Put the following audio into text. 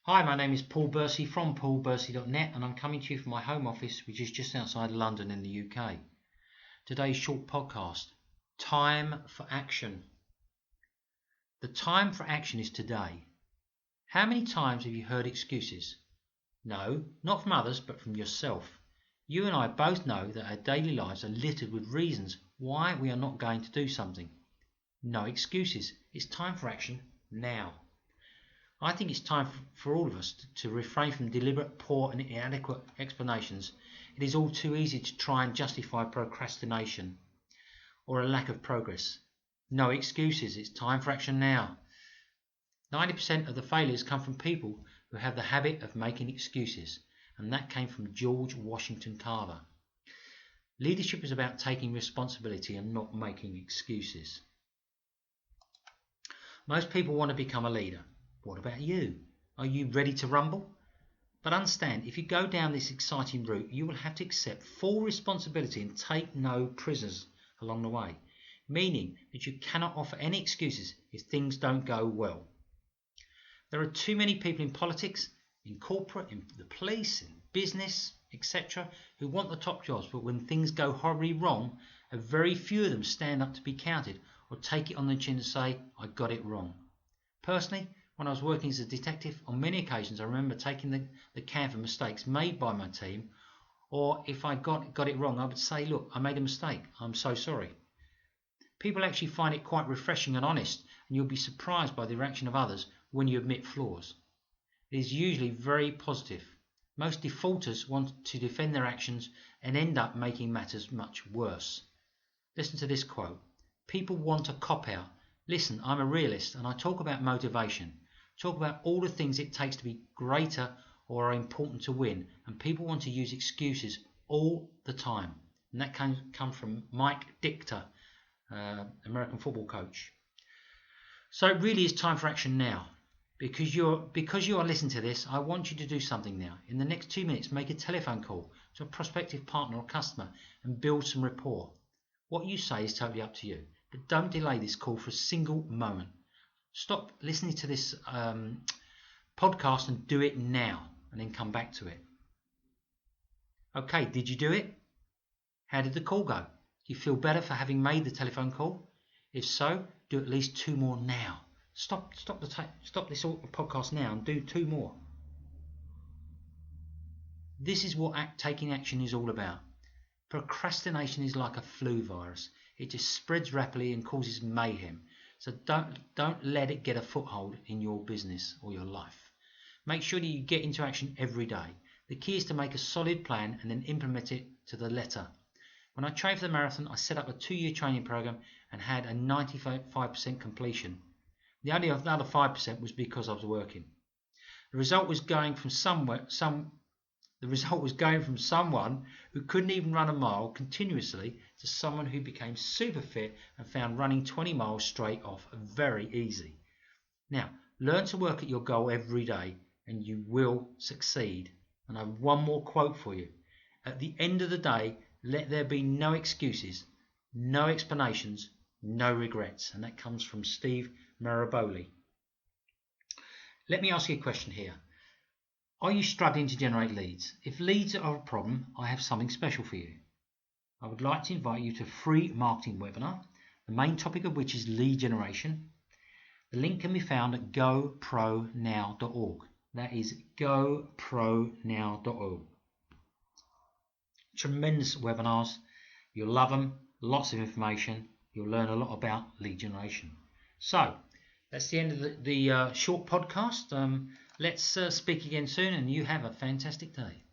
Hi, my name is Paul Bursey from paulbursey.net and I'm coming to you from my home office, which is just outside London in the UK. Today's short podcast, Time for Action. The time for action is today. How many times have you heard excuses? No, not from others, but from yourself. You and I both know that our daily lives are littered with reasons why we are not going to do something. No excuses. It's time for action now. I think it's time for all of us to refrain from deliberate, poor and inadequate explanations. It is all too easy to try and justify procrastination or a lack of progress. No excuses. It's time for action now. 90% of the failures come from people who have the habit of making excuses, and that came from George Washington Carver. Leadership is about taking responsibility and not making excuses. Most people want to become a leader. What about you? Are you ready to rumble? But understand, if you go down this exciting route, you will have to accept full responsibility and take no prisoners along the way, meaning that you cannot offer any excuses if things don't go well. There are too many people in politics, in corporate, in the police, in business, etc., who want the top jobs, but when things go horribly wrong, a very few of them stand up to be counted or take it on the chin and say, I got it wrong. Personally, when I was working as a detective, on many occasions I remember taking the can for mistakes made by my team, or if I got it wrong, I would say, look, I made a mistake, I'm so sorry. People actually find it quite refreshing and honest, and you'll be surprised by the reaction of others when you admit flaws. It is usually very positive. Most defaulters want to defend their actions and end up making matters much worse. Listen to this quote. People want a cop-out. Listen, I'm a realist and I talk about motivation. Talk about all the things it takes to be greater or are important to win, and people want to use excuses all the time. And that can come from Mike Dichter, American football coach. So it really is time for action now. Because you are listening to this, I want you to do something now. In the next 2 minutes, make a telephone call to a prospective partner or customer and build some rapport. What you say is totally up to you, but don't delay this call for a single moment. Stop listening to this podcast and do it now, and then come back to it. Okay, did you do it? How did the call go? Do you feel better for having made the telephone call? If so, do at least 2 more now. Stop this podcast now and do 2 more. This is what taking action is all about. Procrastination is like a flu virus. It just spreads rapidly and causes mayhem. So don't let it get a foothold in your business or your life. Make sure that you get into action every day. The key is to make a solid plan and then implement it to the letter. When I trained for the marathon, I set up a 2-year training program and had a 95% completion. The only other 5% was because I was working. The result was going from someone who couldn't even run a mile continuously to someone who became super fit and found running 20 miles straight off very easy. Now, learn to work at your goal every day and you will succeed. And I have one more quote for you. At the end of the day, let there be no excuses, no explanations, no regrets. And that comes from Steve Maraboli. Let me ask you a question here. Are you struggling to generate leads? If leads are a problem, I have something special for you. I would like to invite you to a free marketing webinar, the main topic of which is lead generation. The link can be found at gopronow.org. That is gopronow.org. Tremendous webinars. You'll love them. Lots of information. You'll learn a lot about lead generation. So, that's the end of the short podcast. Let's speak again soon, and you have a fantastic day.